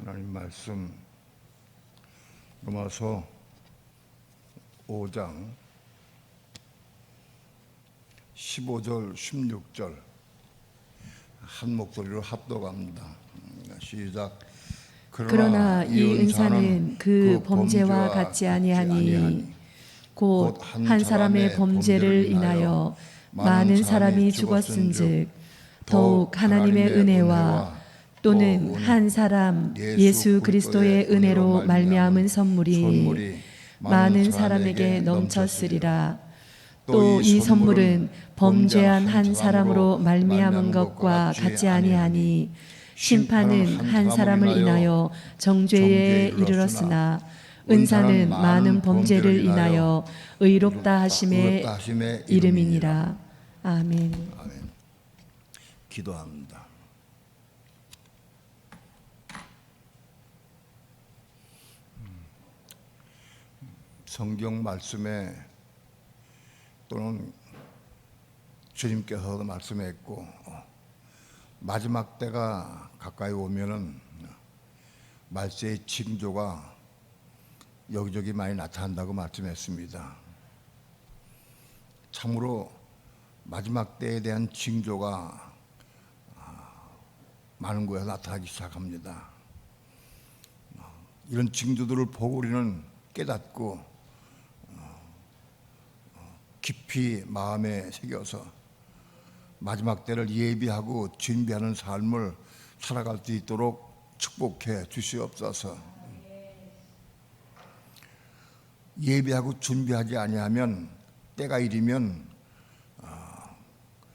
하나님 말씀 로마서 5장 15절 16절 한 목소리로 합독합니다. 시작. 그러나 이 은사는 그 범죄와 같지 아니하니 곧 한 사람의 범죄를 인하여 많은 사람이 죽었은즉 더욱 하나님의 은혜와 또는 한 사람 예수 그리스도의 은혜로 말미암은 선물이 많은 사람에게 넘쳤으리라. 또 이 선물은 범죄한 한 사람으로 말미암은 것과 같지 아니하니 심판은 한 사람을 인하여 정죄에 이르렀으나 은사는 많은 범죄를 인하여 의롭다 하심의 이름이니라. 아멘. 아멘. 기도합니다. 성경 말씀에 또는 주님께서도 말씀했고 마지막 때가 가까이 오면은 말세의 징조가 여기저기 많이 나타난다고 말씀했습니다. 참으로 마지막 때에 대한 징조가 많은 곳에서 나타나기 시작합니다. 이런 징조들을 보고 우리는 깨닫고 깊이 마음에 새겨서 마지막 때를 예비하고 준비하는 삶을 살아갈 수 있도록 축복해 주시옵소서. 예비하고 준비하지 아니하면 때가 이르면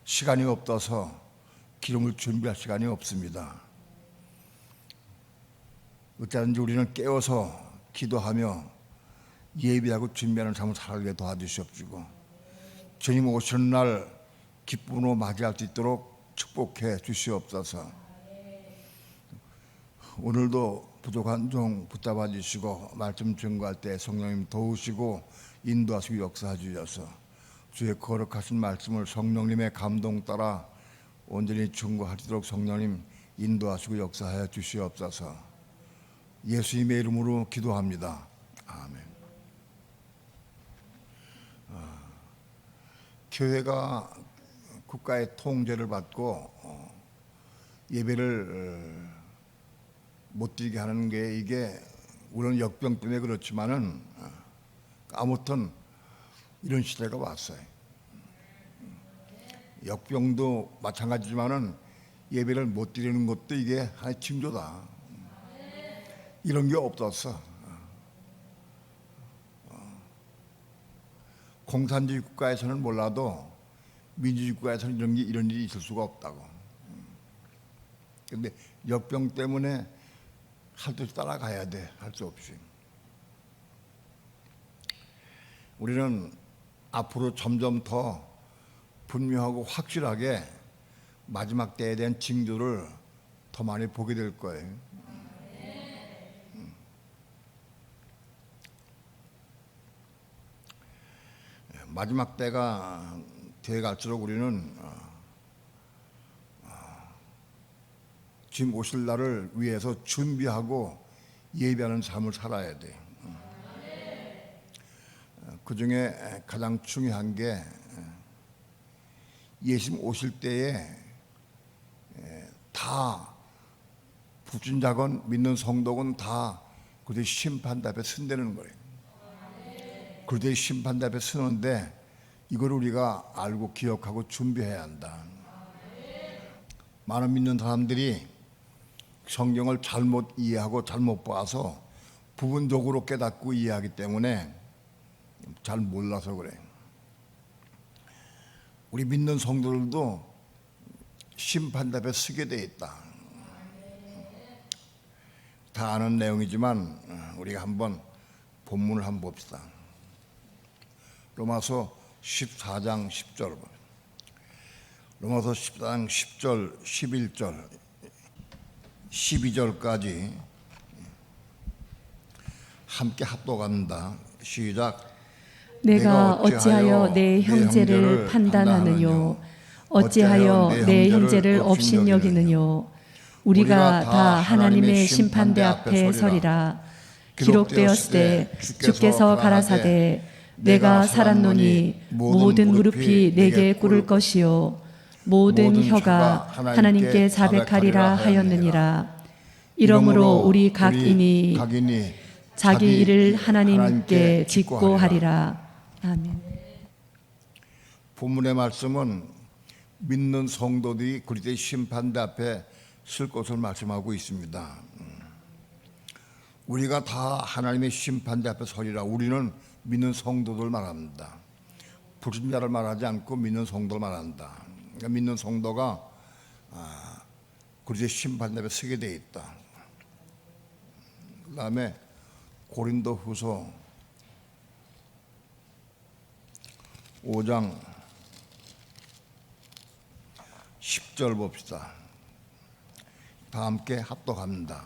시간이 없어서 기름을 준비할 시간이 없습니다. 어쩌든지 우리는 깨어서 기도하며 예비하고 준비하는 삶을 살게 도와주시옵시고 주님 오시는 날 기쁨으로 맞이할 수 있도록 축복해 주시옵소서. 오늘도 부족한 종 붙잡아 주시고 말씀 증거할 때 성령님 도우시고 인도하시고 역사해 주셔서 주의 거룩하신 말씀을 성령님의 감동 따라 온전히 증거하시도록 성령님 인도하시고 역사하여 주시옵소서. 예수님의 이름으로 기도합니다. 아멘. 교회가 국가의 통제를 받고 예배를 못 드리게 하는 게 이게 우리는 역병 때문에 그렇지만은 아무튼 이런 시대가 왔어요. 역병도 마찬가지지만은 예배를 못 드리는 것도 이게 하나의 징조다. 이런 게 없었어. 공산주의 국가에서는 몰라도 민주주의 국가에서는 이런 일이 있을 수가 없다고. 그런데 역병 때문에 할 수 없이 따라가야 돼. 할 수 없이. 우리는 앞으로 점점 더 분명하고 확실하게 마지막 때에 대한 징조를 더 많이 보게 될 거예요. 마지막 때가 돼 갈수록 우리는 주님 오실 날을 위해서 준비하고 예배하는 삶을 살아야 돼. 그 중에 가장 중요한 게 예수님 오실 때에 다 불신자건 믿는 성도건 다 그들의 심판대 앞에 선대는 거예요. 그들의 심판대 앞에 서는데 이걸 우리가 알고 기억하고 준비해야 한다. 많은 믿는 사람들이 성경을 잘못 이해하고 잘못 봐서 부분적으로 깨닫고 이해하기 때문에 잘 몰라서 그래. 우리 믿는 성도들도 심판대 앞에 서게 돼 있다. 다 아는 내용이지만 우리가 한번 본문을 한번 봅시다. 로마서 14장 10절 로마서 14장 10절 11절 12절까지 함께 합독합니다. 시작. 내가 어찌하여 내 형제를 판단하느뇨 어찌하여 내 형제를 업신여기느뇨 우리가 다 하나님의 심판대 앞에 서리라. 기록되었을 때 주께서 가라사대 내가 살았노니 모든 무릎이 내게 꿇을 것이요 모든 혀가 하나님께 자백하리라 하였느니라. 이러므로 우리 각인이 자기 일을 하나님께 짓고 하리라. 아멘. 본문의 말씀은 믿는 성도들이 그리스도의 심판대 앞에 설 것을 말씀하고 있습니다. 우리가 다 하나님의 심판대 앞에 서리라. 우리는 믿는 성도들 말합니다. 불신자를 말하지 않고 믿는 성도를 말한다. 그러니까 믿는 성도가 그리스도의 심판대 앞에 서게 돼 있다. 그 다음에 고린도후서 5장 10절 봅시다. 다 함께 합독합니다.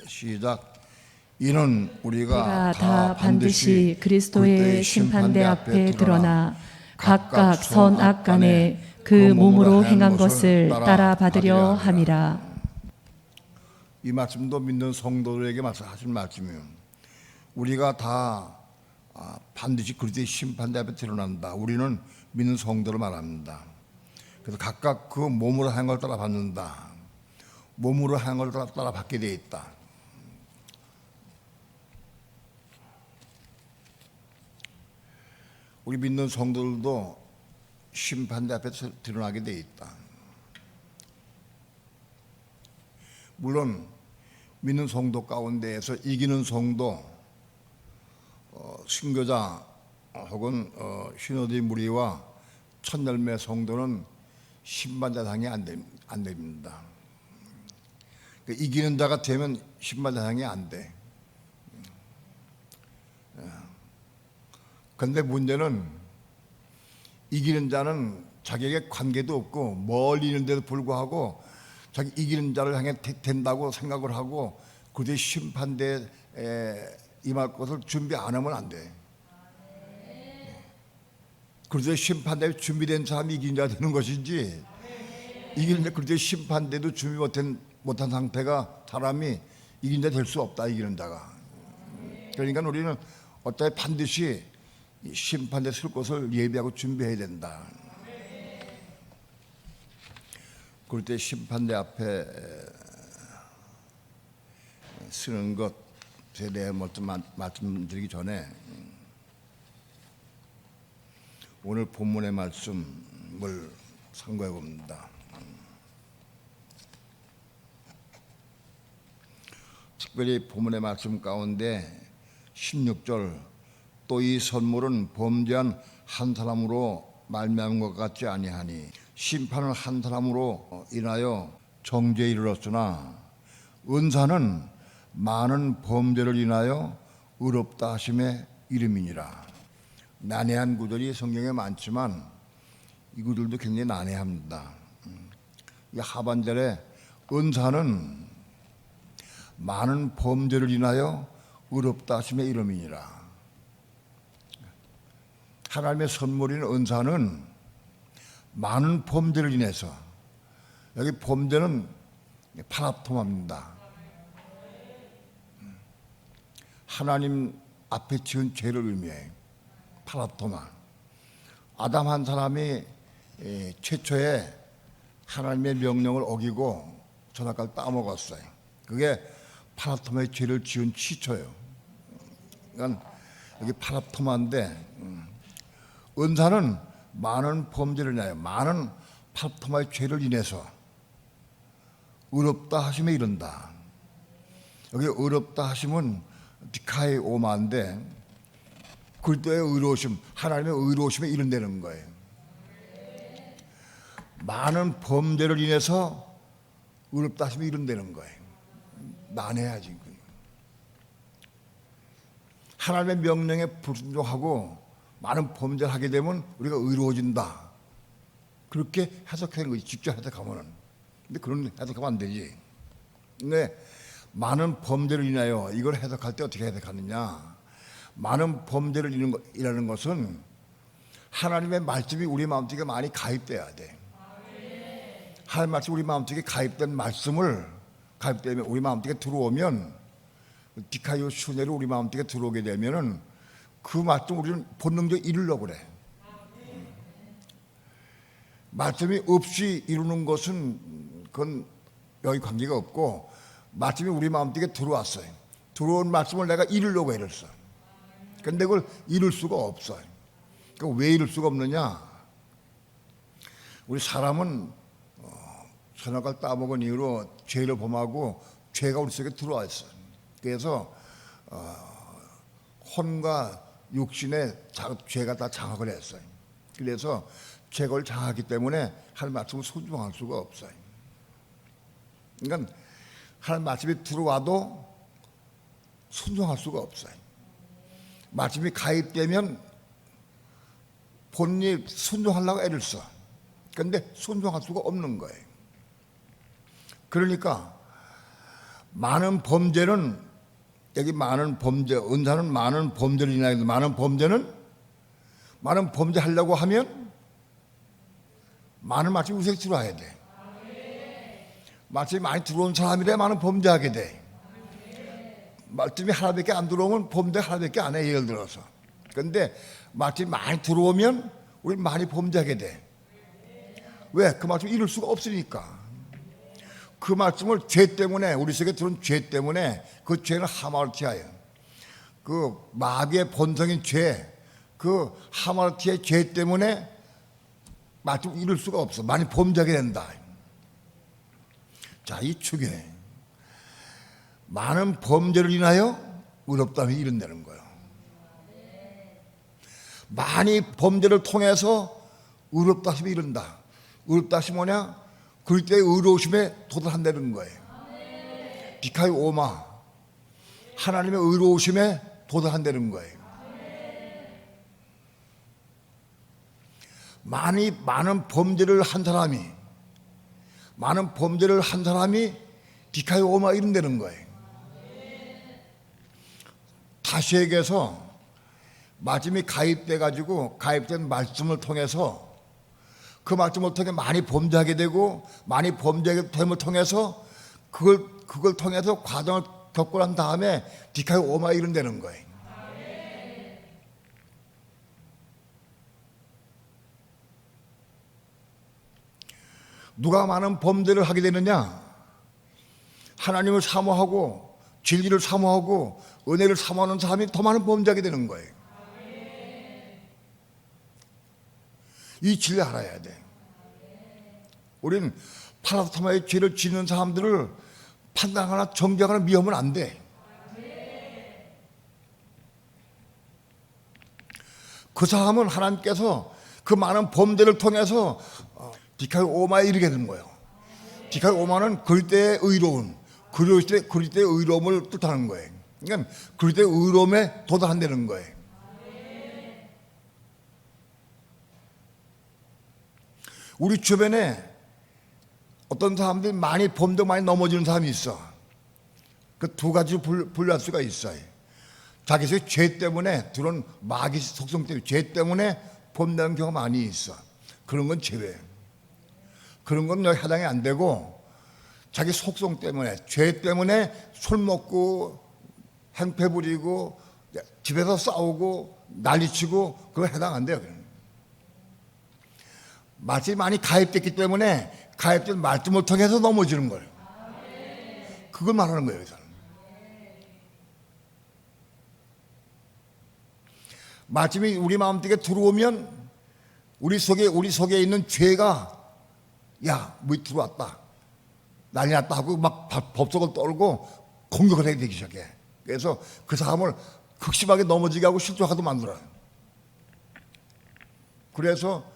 시작. 이는 우리가 다 반드시 그리스도의 심판대 앞에 드러나 각각 선악간에 그 몸으로 행한 것을 따라 받으려 함이라. 이 말씀도 믿는 성도들에게 하신 말씀이에요. 우리가 다 반드시 그리스도의 심판대 앞에 드러난다. 우리는 믿는 성도를 말합니다. 그래서 각각 그 몸으로 한 걸 따라 받는다. 몸으로 한 걸 따라 받게 되어 있다. 우리 믿는 성도들도 심판대 앞에 드러나게 되어 있다. 물론 믿는 성도 가운데에서 이기는 성도, 순교자 혹은 신호대 무리와 천열매 성도는 심판대상이 안 됩니다. 이기는 자가 되면 심판대상이 안 돼. 그런데 문제는 이기는 자는 자기에게 관계도 없고 멀리 있는데도 불구하고 자기 이기는 자를 향해 된다고 생각을 하고 그들의 심판대에 임할 것을 준비 안 하면 안 돼. 그래서 심판대에 준비된 사람이 이기는 자가 되는 것이지, 이기는 그래도 심판대도 준비 못한 상태가 사람이 이기는 자 될 수 없다. 이기는 자가. 그러니까 우리는 어차피 반드시 심판대 설 것을 예비하고 준비해야 된다. 그럴 때 심판대 앞에 쓰는 것에 대해 좀 말씀드리기 전에 오늘 본문의 말씀을 참고해 봅니다. 특별히 본문의 말씀 가운데 16절 또 이 선물은 범죄한 한 사람으로 말미암은 것 같지 아니하니 심판은 한 사람으로 인하여 정죄에 이르렀으나 은사는 많은 범죄를 인하여 의롭다 하심의 이름이니라. 난해한 구절이 성경에 많지만 이 구절도 굉장히 난해합니다. 이 하반절에 은사는 많은 범죄를 인하여 의롭다 하심의 이름이니라. 하나님의 선물인 은사는 많은 범죄를 인해서, 여기 범죄는 파라토마입니다. 하나님 앞에 지은 죄를 의미해. 파라토마. 아담 한 사람이 최초에 하나님의 명령을 어기고 선악과를 따먹었어요. 그게 파라토마의 죄를 지은 시초예요. 그러니까 여기 파라토마인데, 은사는 많은 범죄를 인하여, 많은 파라토마의 죄를 인해서 의롭다 하심에 이른다. 여기 의롭다 하심은 디카이 오마인데, 그리스도의 의로우심, 하나님의 의로우심에 이른다는 거예요. 많은 범죄를 인해서 의롭다 하심에 이른다는 거예요. 난해하지. 하나님의 명령에 불순종하고 많은 범죄를 하게 되면 우리가 의로워진다. 그렇게 해석하는 거지. 직접 해석하면은. 근데 그런 해석하면 안 되지. 근데 많은 범죄를 인하여 이걸 해석할 때 어떻게 해석하느냐? 많은 범죄를 인하는 것은 하나님의 말씀이 우리 마음속에 많이 가입돼야 돼. 하나님의 말씀이 우리 마음속에 가입된 말씀을 가입되면 우리 마음속에 들어오면 디카이오 순회로 우리 마음속에 들어오게 되면은 그 말씀 우리는 본능적으로 이루려고 그래. 말씀이 없이 이루는 것은 그건 여기 관계가 없고 말씀이 우리 마음속에 들어왔어요. 들어온 말씀을 내가 이루려고 애를 써. 근데 그걸 이룰 수가 없어요. 그러니까 왜 이룰 수가 없느냐? 우리 사람은 선악을 따먹은 이후로 죄를 범하고 죄가 우리 속에 들어와 있어요. 그래서 혼과 육신의 죄가 다 장악을 했어요. 그래서 죄를 장악하기 때문에 하나님 말씀을 순종할 수가 없어요. 그러니까 하나님 말씀이 들어와도 순종할 수가 없어요. 말씀이 가입되면 본인이 순종하려고 애를 써. 그런데 순종할 수가 없는 거예요. 그러니까 많은 범죄는 여기 많은 범죄, 은사는 많은 범죄를 인하여 많은 범죄는 많은 범죄 하려고 하면 많은 말씀이 우리에게 들어와야 돼. 말씀이 많이 들어온 사람이래 많은 범죄하게 돼. 말씀이 하나밖에 안 들어오면 범죄 하나밖에 안 해. 예를 들어서. 그런데 말씀이 많이 들어오면 우리 많이 범죄하게 돼. 왜? 그 말씀을 이룰 수가 없으니까. 그 말씀을 죄 때문에 우리 속에 들어온 죄 때문에 그 죄는 하마르티아예요. 그 마귀의 본성인 죄, 그 하마르티아의 죄 때문에 말씀을 이룰 수가 없어. 많이 범죄하게 된다. 자, 이 축에 많은 범죄를 인하여 의롭다함이 이른다는 거예요. 많이 범죄를 통해서 의롭다함이 이른다. 의롭다함이 뭐냐? 그리스도의 의로우심에 도달한다는 거예요. 디카이 오마, 하나님의 의로우심에 도달한다는 거예요. 많은 범죄를 한 사람이 디카이 오마 이른다는 거예요. 다시 얘기해서 말씀이 가입돼가지고 가입된 말씀을 통해서 그 말씀을 통해 많이 범죄하게 되고 많이 범죄하게 됨을 통해서 그걸 통해서 과정을 겪고 난 다음에 디카이 오마 이른다는 거예요. 누가 많은 범죄를 하게 되느냐? 하나님을 사모하고 진리를 사모하고 은혜를 사모하는 사람이 더 많은 범죄하게 되는 거예요. 이 진리 알아야 돼. 우리는 파라토마의 죄를 짓는 사람들을 판단하거나 정죄하거나 미워하면 안 돼. 그 사람은 하나님께서 그 많은 범죄를 통해서 디카이 오마에 이르게 되는 거예요. 디카이 오마는 그리스도의 의로운, 그리스도의 의로움을 뜻하는 거예요. 그러니까 그리스도의 의로움에 도달한다는 거예요. 우리 주변에 어떤 사람들이 많이 범죄 많이 넘어지는 사람이 있어. 그 두 가지로 분류할 수가 있어요. 자기 속에 죄 때문에 들어온 마귀 속성 때문에 죄 때문에 범죄하는 경우가 많이 있어. 그런 건 죄예요. 그런 건 여기 해당이 안 되고 자기 속성 때문에 죄 때문에 술 먹고 행패 부리고 집에서 싸우고 난리치고 그거 해당 안 돼요. 말씀이 많이 가입됐기 때문에 가입된 말씀을 통해서 넘어지는 거예요. 그걸 말하는 거예요. 여기서는. 말씀이 우리 마음속에 들어오면 우리 속에 있는 죄가 야, 뭐 들어왔다, 난리 났다 하고 막 법석을 떨고 공격을 하게 되기 시작해. 그래서 그 사람을 극심하게 넘어지게 하고 실족하게 만들어요. 그래서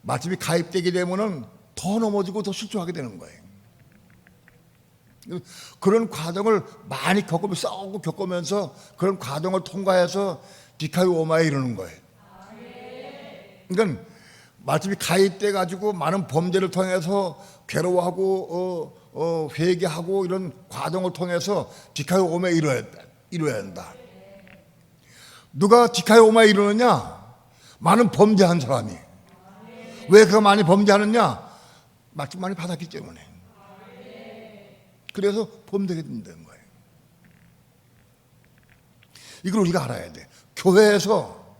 말씀이 가입되게 되면은 더 넘어지고 더 실족하게 되는 거예요. 그런 과정을 많이 싸우고 겪으면서 그런 과정을 통과해서 디카이 오마에 이르는 거예요. 그러니까 말씀이 가입돼 가지고 많은 범죄를 통해서 괴로워하고 회개하고 이런 과정을 통해서 디카이 오마에 이루어야 한다. 누가 디카이 오마에 이르느냐? 많은 범죄한 사람이. 왜 그 많이 범죄하느냐? 말씀 많이 받았기 때문에. 그래서 범되게 된다는 거예요. 이걸 우리가 알아야 돼. 교회에서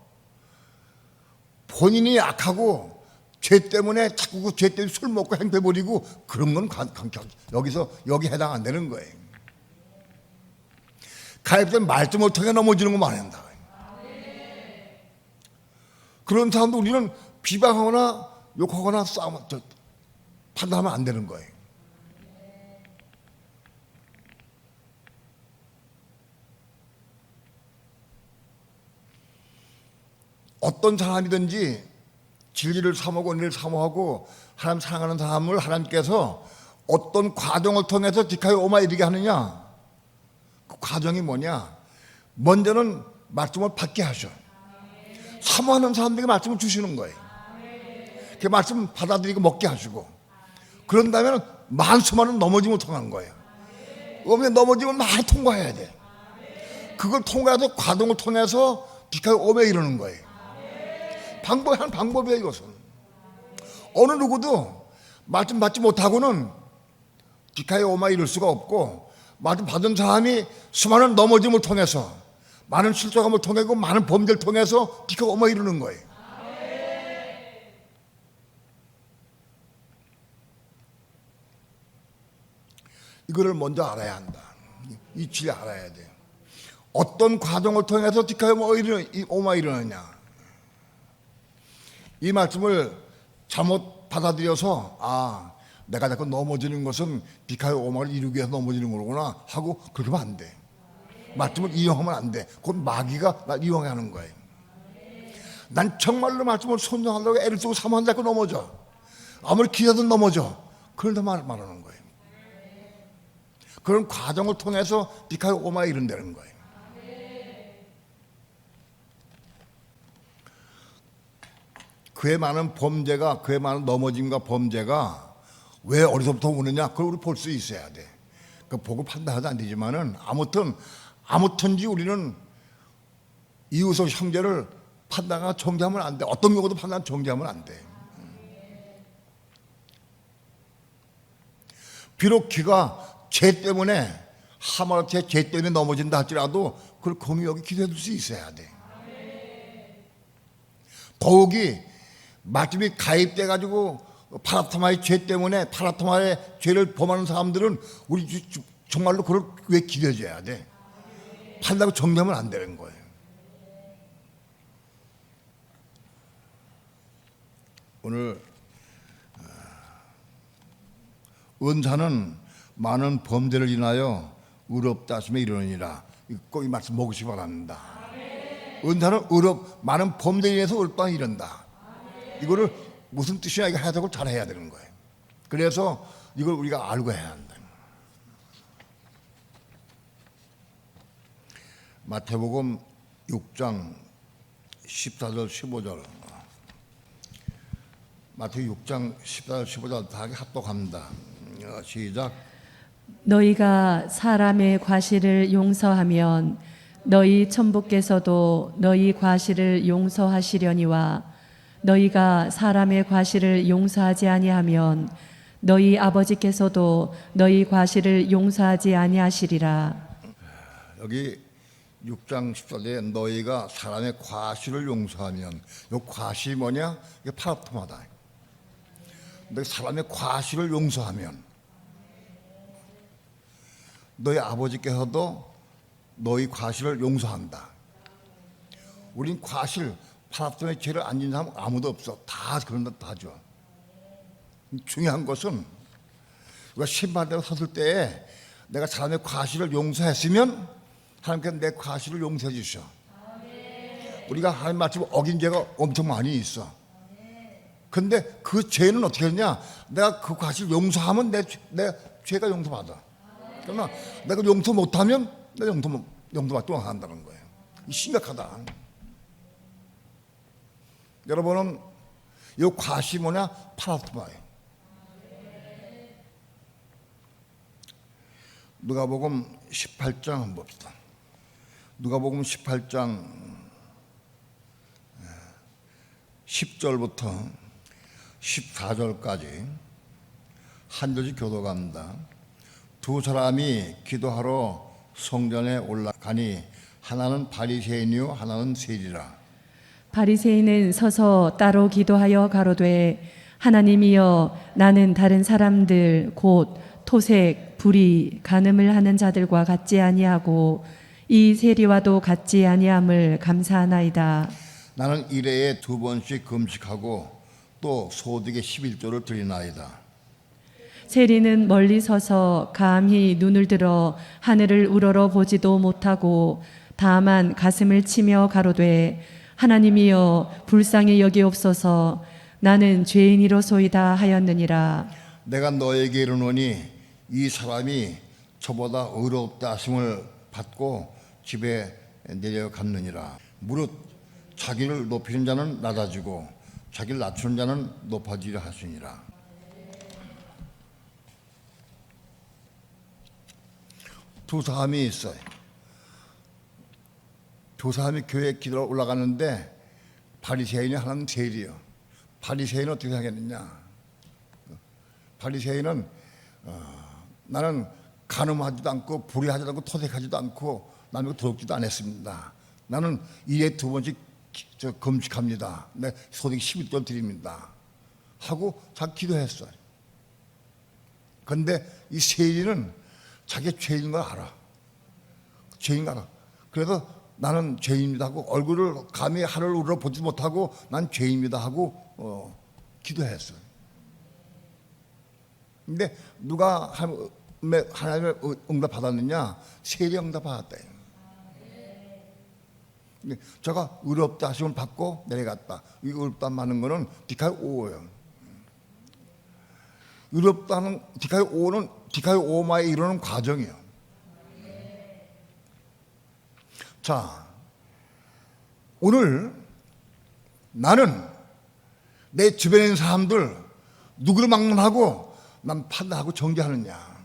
본인이 약하고 죄 때문에 자꾸 그 죄 때문에 술 먹고 행패 부리고 그런 건 여기 해당 안 되는 거예요. 가입된 말도 못하게 넘어지는 거 말한다. 그런 사람도 우리는 비방하거나 욕하거나 판단하면 안 되는 거예요. 어떤 사람이든지 진리를 사모하고 은혜를 사모하고 하나님 사랑하는 사람을 하나님께서 어떤 과정을 통해서 디카에 오마 이르게 하느냐, 그 과정이 뭐냐? 먼저는 말씀을 받게 하셔. 사모하는 사람들에게 말씀을 주시는 거예요. 그 말씀 받아들이고 먹게 하시고, 그런 다음에는 많수많은 넘어짐을 통한 거예요. 그러면 넘어지면 많이 통과해야 돼. 그걸 통과해서 과정을 통해서 디카에 오메 이르는 거예요. 한 방법이에요. 이것은 어느 누구도 말씀 받지 못하고는 디카에 오마 이룰 수가 없고, 말씀 받은 사람이 수많은 넘어짐을 통해서, 많은 실족함을 통하고 많은 범죄를 통해서 디카에 오마 이루는 거예요. 이거를 먼저 알아야 한다. 이 진리 알아야 돼요. 어떤 과정을 통해서 디카에 오마 이루느냐, 이 말씀을 잘못 받아들여서 내가 자꾸 넘어지는 것은 디카의 오마를 이루기 위해서 넘어지는 거구나 하고 그렇게 하면 안 돼. 말씀을 이용하면 안 돼. 그건 마귀가 날 이용해 하는 거예요. 난 정말로 말씀을 순종하려고 애를 쓰고 사모한다 고 넘어져. 아무리 기도도 넘어져. 그런데 말하는 거예요. 그런 과정을 통해서 디카의 오마에 이른다는 거예요. 그의 많은 범죄가, 그의 많은 넘어짐과 범죄가 왜 어디서부터 오느냐, 그걸 우리 볼 수 있어야 돼. 그 보고 판단하도 안 되지만은 아무튼지 우리는 이웃의 형제를 판단하고 정죄하면 안 돼. 어떤 경우도 판단 정죄하면 안 돼. 비록 그가 죄 때문에 하마르트의 죄 때문에 넘어진다 할지라도 그걸 공의하게 기도해 줄 수 있어야 돼. 더욱이 말씀이 가입돼 가지고 파라토마의 죄 때문에 파라토마의 죄를 범하는 사람들은 우리 정말로 그걸 왜 기대줘야 돼? 판다고 정리하면 안 되는 거예요. 오늘 은사는 많은 범죄를 인하여 의롭다 하심에 이르느니라. 꼭 이 말씀 먹으시기 바랍니다. 은사는 많은 범죄에 의해서 의롭다 이른다. 이거를 무슨 뜻이냐, 이거 해석을 잘 해야 되는 거예요. 그래서 이걸 우리가 알고 해야 한다. 마태복음 6장 14절 15절, 마태복음 6장 14절 15절 다 합독합니다. 시작. 너희가 사람의 과실을 용서하면 너희 천부께서도 너희 과실을 용서하시려니와 너희가 사람의 과실을 용서하지 아니하면 너희 아버지께서도 너희 과실을 용서하지 아니하시리라. 여기 6장 14절에 너희가 사람의 과실을 용서하면, 이 과실이 뭐냐? 이게 파라토마다. 너희 사람의 과실을 용서하면 너희 아버지께서도 너희 과실을 용서한다. 우린 과실, 파라토마의 죄를 안 지은 사람 아무도 없어. 다 그런다, 다 줘. 중요한 것은 우리가 심판대로 섰을 때에 내가 사람의 과실을 용서했으면 하나님께서 내 과실을 용서해 주셔. 우리가 하나님 말씀 어긴 죄가 엄청 많이 있어. 근데 그 죄는 어떻게 했냐? 내가 그 과실 용서하면 내 죄가 용서받아. 그러나 내가 용서 못하면 내가 용서받지 못한다는 거예요. 심각하다. 여러분은 이 과실이 뭐냐? 파라토마예요. 누가복음 18장 한번 봅시다. 누가복음 18장 10절부터 14절까지 한 절씩 교도갑니다. 두 사람이 기도하러 성전에 올라가니 하나는 바리새인이요 하나는 세리라. 바리새인은 서서 따로 기도하여 가로되 하나님이여 나는 다른 사람들 곧 토색, 불의, 간음을 하는 자들과 같지 아니하고 이 세리와도 같지 아니함을 감사하나이다. 나는 일회에 2번씩 금식하고 또 소득의 11조를 드리나이다. 세리는 멀리 서서 감히 눈을 들어 하늘을 우러러 보지도 못하고 다만 가슴을 치며 가로되 하나님이여 불쌍히 여기옵소서 나는 죄인이로소이다 하였느니라. 내가 너에게 이르노니 이 사람이 저보다 의롭다 하심을 받고 집에 내려갔느니라. 무릇 자기를 높이는 자는 낮아지고 자기를 낮추는 자는 높아지려 하시니라. 두 사람이 있어요. 두 사람이 교회 기도로 올라가는데 바리새인이 하나는 세리요. 바리새인은 어떻게 생각했느냐? 바리새인은 나는 간음하지도 않고 불의하지도 않고 토색하지도 않고 남에게 도둑질도 안 했습니다. 나는 일에 2번씩 금식합니다. 내 소득 11조 드립니다. 하고 자기 기도했어요. 그런데 이 세리는 자기가 죄인인 걸 알아. 죄인인 걸 알아. 그래서 나는 죄인입니다 하고 얼굴을 감히 하늘을 우러보지 못하고 난 죄인입니다 하고 기도했어요. 근데 누가 하나님의 응답 받았느냐? 세리 응답 받았다. 근데 제가 의롭다 하심을 받고 내려갔다. 이 의롭다 하는 거는 디카이 5예요. 의롭다 하는 디카이 5는 디카이 5마에 이르는 과정이에요. 자, 오늘 나는 내 주변에 있는 사람들 누구를 막론하고 난 판단하고 정죄하느냐?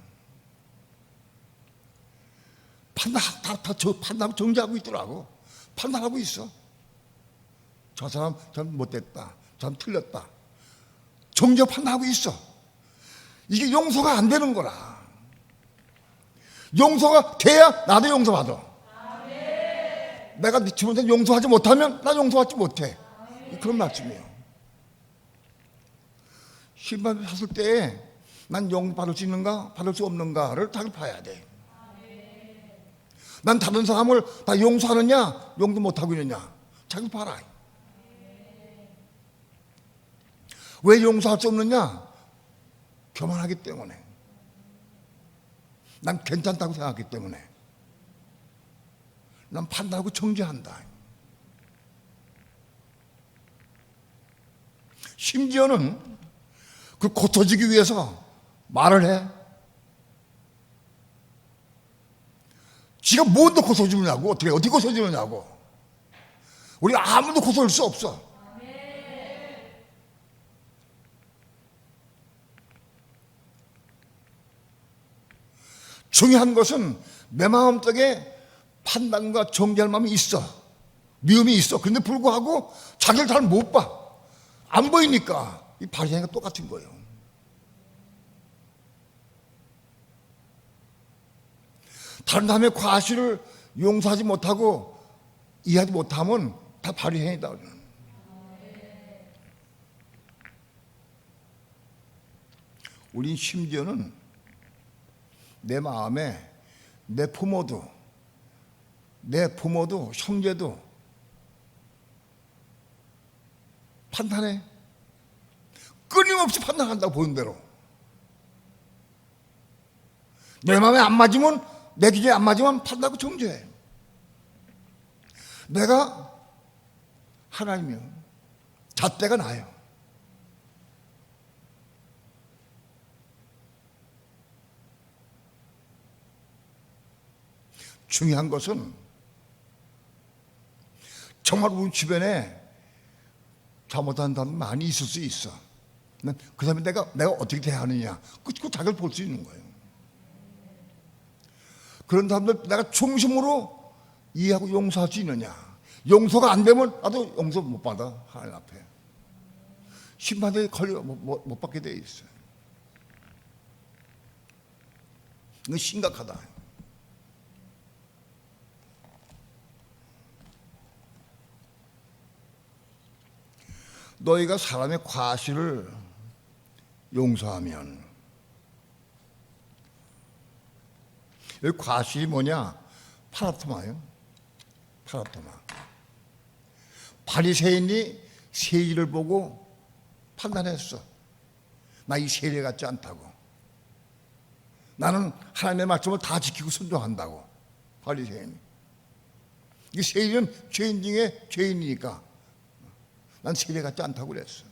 판단하고 정죄하고 있더라고. 판단하고 있어. 저 사람 참 못됐다. 저 사람 틀렸다. 정죄 판단하고 있어. 이게 용서가 안 되는 거라. 용서가 돼야 나도 용서받아. 내가 네 주변에 용서하지 못하면 나 용서하지 못해. 그런 말씀이에요. 신발 샀을 때 난 용서받을 수 있는가 받을 수 없는가를 다 봐야 돼. 난 다른 사람을 다 용서하느냐 용서 못하고 있느냐 자기 봐라. 왜 용서할 수 없느냐? 교만하기 때문에. 난 괜찮다고 생각하기 때문에. 난 판단하고 정죄한다. 심지어는 그 고쳐지기 위해서 말을 해. 지가 뭔데 고쳐주느냐고. 어떻게 고쳐주느냐고. 우리 아무도 고쳐줄 수 없어. 중요한 것은 내 마음속에 판단과 정죄할 마음이 있어. 미움이 있어. 그런데 불구하고 자기를 잘 못 봐. 안 보이니까 이 바리새인과 똑같은 거예요. 다른 사람의 과실을 용서하지 못하고 이해하지 못하면 다 바리새인이다. 우린 심지어는 내 마음에 내 부모도 형제도 판단해. 끊임없이 판단한다고 보는 대로. 내 마음에 안 맞으면 내 기준에 안 맞으면 판단하고 정죄해. 내가 하나님이요. 잣대가 나요. 중요한 것은 정말 우리 주변에 잘못한 사람 많이 있을 수 있어. 그 사람이 내가 어떻게 대하느냐, 그 자기를 볼 수 있는 거예요. 그런 사람들 내가 중심으로 이해하고 용서할 수 있느냐. 용서가 안 되면 나도 용서 못 받아. 하나님 앞에 심판에 걸려 못 받게 돼 있어요. 이거 심각하다. 너희가 사람의 과실을 용서하면, 여기 과실이 뭐냐? 파라토마예요. 파라토마. 바리새인이 세리를 보고 판단했어. 나 이 세리 같지 않다고. 나는 하나님의 말씀을 다 지키고 순종한다고. 바리새인이. 이 세리는 죄인 중에 죄인이니까 난 세리 같지 않다고 그랬어.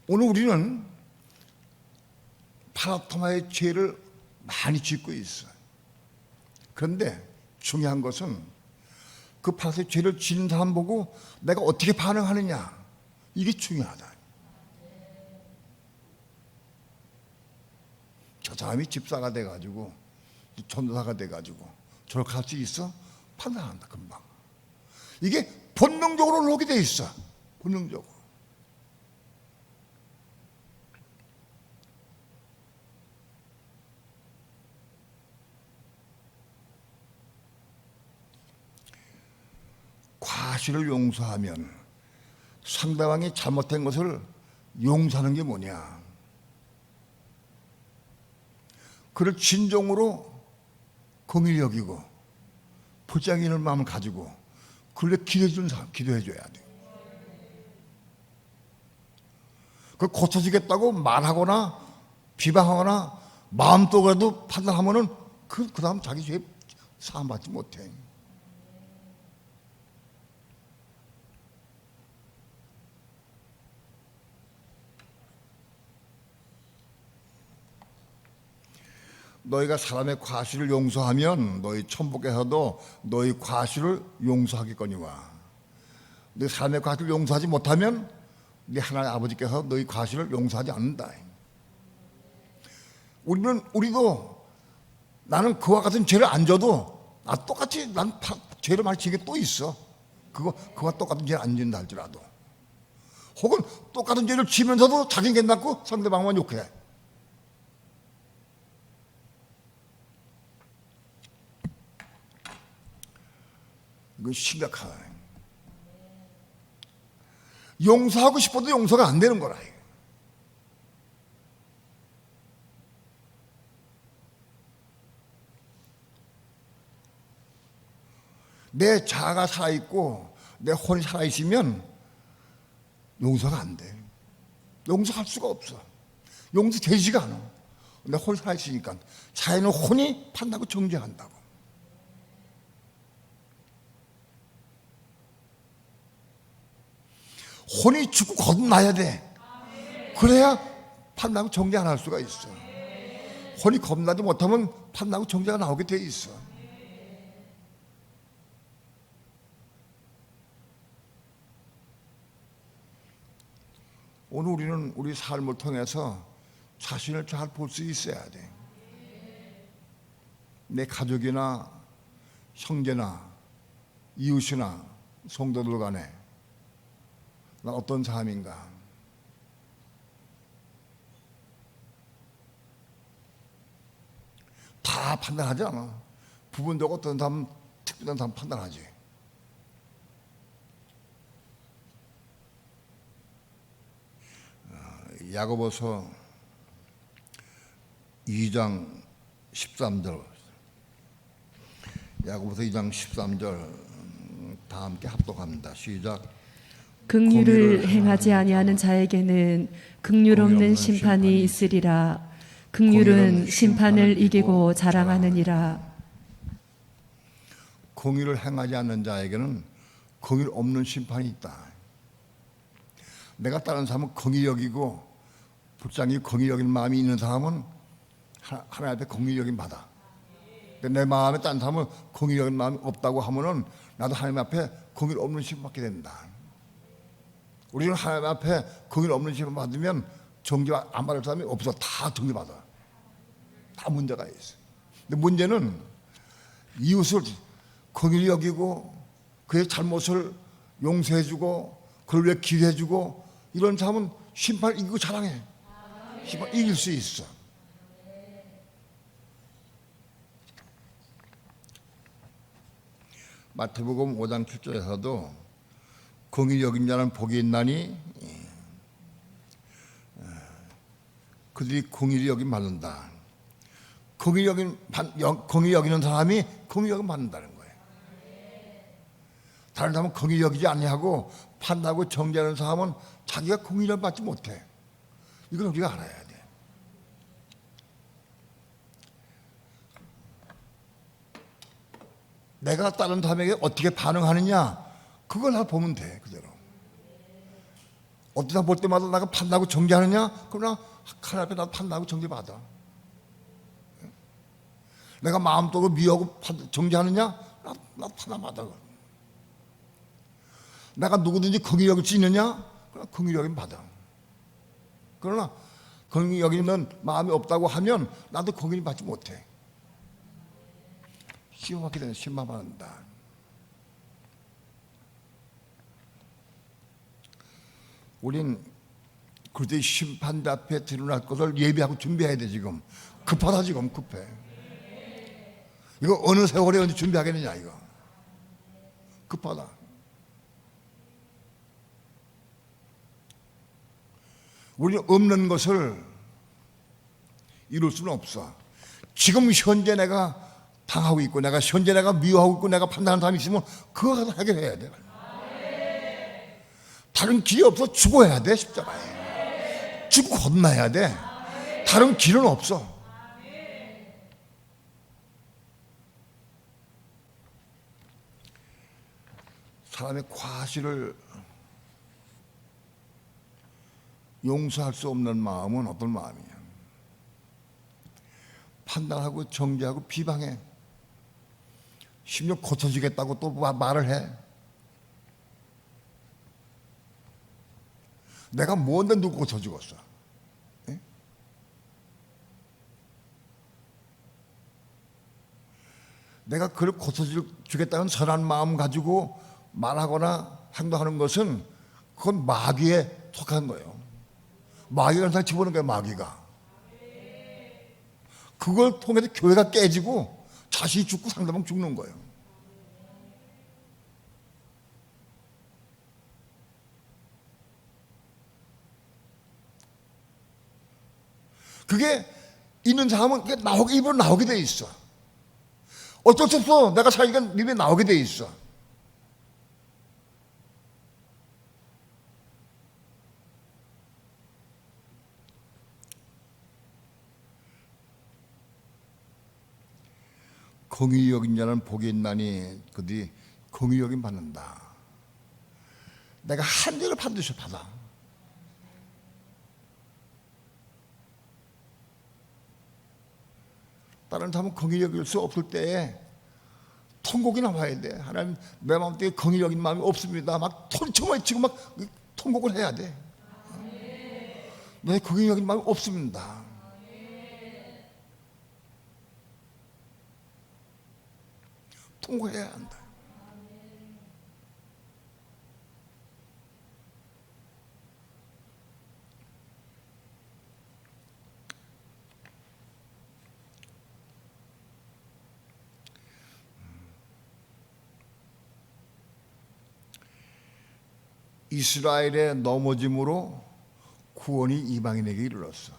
오늘 우리는 파라토마의 죄를 많이 짓고 있어. 그런데 중요한 것은 그 파라토마의 죄를 지는 사람 보고 내가 어떻게 반응하느냐, 이게 중요하다. 저 사람이 집사가 돼가지고 전도사가 돼가지고 저렇게 할 수 있어? 판단한다 금방. 이게 본능적으로 나오게 돼 있어. 본능적으로. 과실을 용서하면, 상대방이 잘못된 것을 용서하는 게 뭐냐? 그를 진정으로 긍휼히 여기고 불쌍히 여기는 마음을 가지고 그를 기도해 주는 사람, 기도해 줘야 돼. 그 고쳐지겠다고 말하거나 비방하거나 마음속으로도 판단하면은 그 다음 자기 죄 사함받지 못해. 너희가 사람의 과실을 용서하면 너희 천국에서도 너희 과실을 용서하겠거니와. 너 사람의 과실을 용서하지 못하면 네 하나님 아버지께서 너희 과실을 용서하지 않는다. 우리도 나는 그와 같은 죄를 안 져도 똑같이 난 죄를 많이 지게 또 있어. 그와 똑같은 죄를 안 진다 할지라도, 혹은 똑같은 죄를 지면서도 자기는 괜찮고 상대방만 욕해. 이건 심각하다. 용서하고 싶어도 용서가 안 되는 거라. 내 자아가 살아있고 내 혼이 살아있으면 용서가 안 돼. 용서할 수가 없어. 용서되지가 않아. 내 혼이 살아있으니까. 자연은 혼이 판다고 정죄한다고. 혼이 죽고 거듭나야 돼. 그래야 판단하고 정죄 안 할 수가 있어. 혼이 거듭나지 못하면 판단하고 정죄가 나오게 돼 있어. 오늘 우리는 우리 삶을 통해서 자신을 잘 볼 수 있어야 돼. 내 가족이나 형제나 이웃이나 성도들 간에 난 어떤 사람인가? 다 판단하지 않아. 부분적으로 어떤 사람, 특별한 사람 판단하지. 야고보서 2장 13절. 야고보서 2장 13절 다 함께 합독합니다. 시작. 긍휼을 행하지 아니하는 자에게는 긍휼 없는 심판이 있으리라. 긍휼은 심판을 이기고 자랑하느니라. 긍휼을 행하지 않는 자에게는 긍휼 없는 심판이 있다. 내가 다른 사람은 긍휼히 여기고 불쌍히 긍휼히 여기는 마음이 있는 사람은 하나님 앞에 긍휼히 여김 받아. 내 마음에 다른 사람은 긍휼히 여기는 마음이 없다고 하면은 나도 하나님 앞에 긍휼 없는 심판 받게 된다. 우리는 하나님 앞에 긍휼 없는 심판 받으면 정죄 안 받을 사람이 없어. 다 정죄 받아. 다 문제가 있어. 근데 문제는 이웃을 긍휼히 여기고 그의 잘못을 용서해주고 그걸 위해 기도해주고 이런 사람은 심판 이기고 자랑해. 심판 이길 수 있어. 마태복음 5장 7절에서도 공의 여긴 자는 복이 있나니 그들이 공의를 여긴 받는다. 공의 여기는 사람이 공의 여긴 받는다는 거예요. 다른 사람은 공의 여기지 아니하고 판단하고 정죄하는 사람은 자기가 공의를 받지 못해. 이걸 우리가 알아야 돼. 내가 다른 사람에게 어떻게 반응하느냐 그걸 다 보면 돼. 그대로. 어떤 사람 볼 때마다 내가 판단하고 정죄하느냐 그러나 하나님 앞에 나도 판단하고 정죄받아. 내가 마음속으로 미워하고 정죄하느냐 나도 판단받아. 내가 누구든지 공의 여길 수 있느냐 그러나 공의 여긴 받아. 그러나 공의 여기는 마음이 없다고 하면 나도 공의를 받지 못해. 시험받게 되면 실망받는다. 우린 그때 심판대 앞에 드러날 것을 예비하고 준비해야 돼. 지금 급하다. 지금 급해. 이거 어느 세월에 언제 준비하겠느냐 이거. 급하다. 우리는 없는 것을 이룰 수는 없어. 지금 현재 내가 당하고 있고 내가 현재 내가 미워하고 있고 내가 판단하는 사람이 있으면 그거 가서 해결해야 돼. 다른 길이 없어. 죽어야 돼. 십자가에 죽고 건너야 돼. 다른 길은 없어. 사람의 과실을 용서할 수 없는 마음은 어떤 마음이냐. 판단하고 정죄하고 비방해. 심지어 고쳐주겠다고 또 말을 해. 내가 뭔데 누구 고쳐주겠어? 예? 내가 그를 고쳐주겠다는 선한 마음 가지고 말하거나 행동하는 것은 그건 마귀에 속한 거예요. 마귀가 항상 집어넣는 거예요. 마귀가. 그걸 통해서 교회가 깨지고 자신이 죽고 상대방 죽는 거예요. 그게 있는 사람은 입으로 나오게 돼 있어. 어쩔 수 없어. 내가 살니까 입에 나오게 돼 있어. 공의 여긴 자는 복이 있나니 그들이 공의 여김 받는다. 내가 한 일을 반드시 받아. 다른 사람은 공의 여길 수 없을 때에 통곡이 나와야 돼. 하나님 내 마음속에 공의 여긴 마음이 없습니다. 막 털쳐만 치고 막 통곡을 해야 돼. 내 공의 여긴 마음이 없습니다. 통곡해야 한다. 이스라엘의 넘어짐으로 구원이 이방인에게 이르렀어.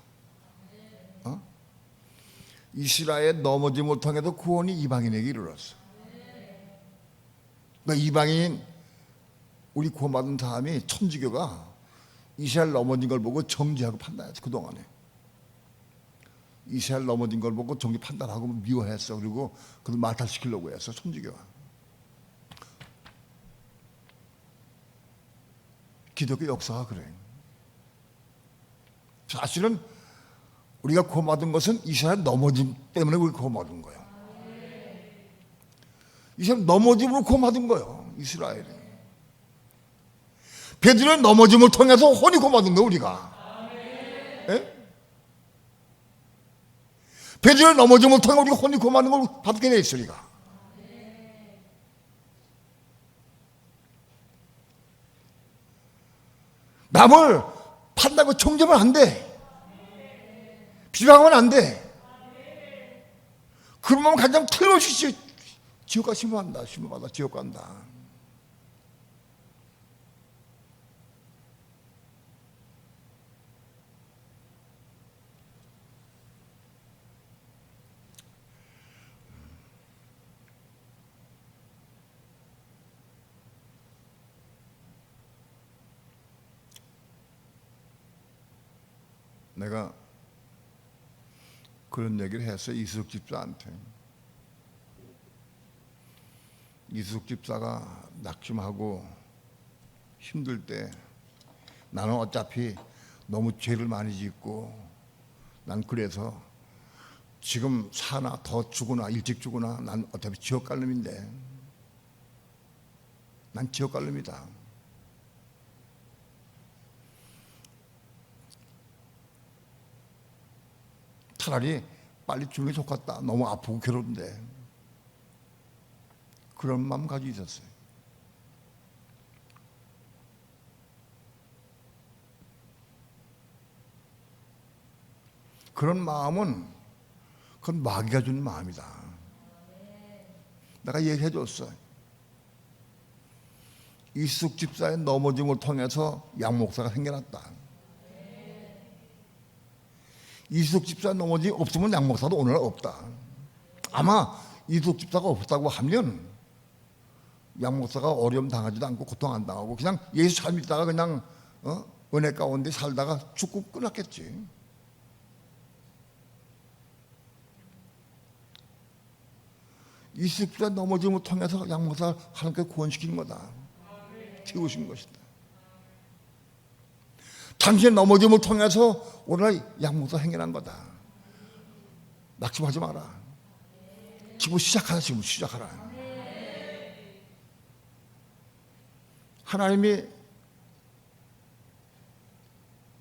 이스라엘의 넘어짐을 통해서 구원이 이방인에게 이르렀어. 그러니까 이방인 우리 구원받은 사람이 천주교가 이스라엘 넘어진 걸 보고 정죄하고 판단했어. 그동안에 이스라엘 넘어진 걸 보고 정죄 판단하고 미워했어. 그리고 그걸 마탈시키려고 했어. 천주교가. 기독교 역사가 그래. 사실은 우리가 구원받은 것은 이스라엘 넘어짐 때문에 우리가 구원받은 거예요. 이스라엘 넘어짐으로 구원받은 거예요. 이스라엘이. 베드로의 넘어짐을 통해서 혼이 구원받은 거예요. 우리가. 예? 베드로의 넘어짐을 통해 우리가 혼이 구원받는 걸 받게 돼 있어. 우리가. 남을 판다고 정죄하면 안 돼. 비방하면 안 돼. 그러면 가장 틀림없이 지옥 가 심어한다. 심어받아 지옥 간다. 내가 그런 얘기를 했어요. 이수석 집사한테. 이수석 집사가 낙심하고 힘들 때 나는 어차피 너무 죄를 많이 짓고 난 그래서 지금 사나 더 죽으나 일찍 죽으나 난 어차피 지옥 갈 놈인데 난 지옥 갈 놈이다. 차라리 빨리 죽는 게 좋겠다. 너무 아프고 괴로운데. 그런 마음 가지고 있었어요. 그런 마음은 그건 마귀가 주는 마음이다. 내가 얘기해 줬어. 이숙 집사의 넘어짐을 통해서 양 목사가 생겨났다. 이숙 집사 넘어짐이 없으면 양 목사도 오늘 없다. 아마 이숙 집사가 없었다고 하면 양 목사가 어려움 당하지도 않고 고통 안 당하고 그냥 예수 잘 믿다가 그냥 은혜 가운데 살다가 죽고 끝났겠지. 이숙 집사 넘어짐을 통해서 양 목사 하나님께 구원시킨 거다. 키우신 것이다. 당신의 넘어짐을 통해서 오늘날 양목사 행해난 거다. 낙심하지 마라. 지금 시작하라. 지금 시작하라. 하나님이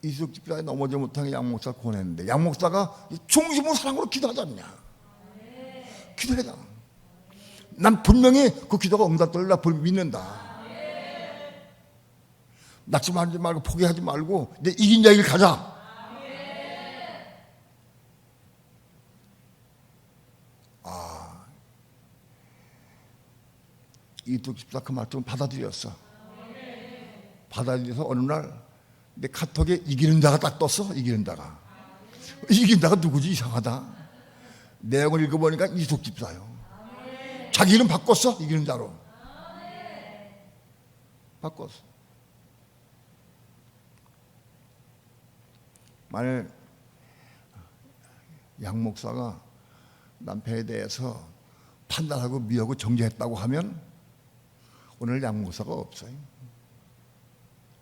이숙 집사의 넘어지 못하게 양목사를 구원했는데 양목사가 중심으로 사랑으로 기도하지 않냐. 기도해라. 난 분명히 그 기도가 응답될 나 믿는다. 낙심하지 말고 포기하지 말고 이제 이긴 자길 가자. 이숙 집사 그 말씀 받아들였어. 받아들여서 어느 날 내 카톡에 이기는 자가 딱 떴어. 이기는 자가. 이긴 자가 누구지? 이상하다. 내용을 읽어보니까 이숙 집사요. 자기 이름 바꿨어. 이기는 자로. 바꿨어. 만일 양 목사가 남편에 대해서 판단하고 미워하고 정죄했다고 하면 오늘 양 목사가 없어요.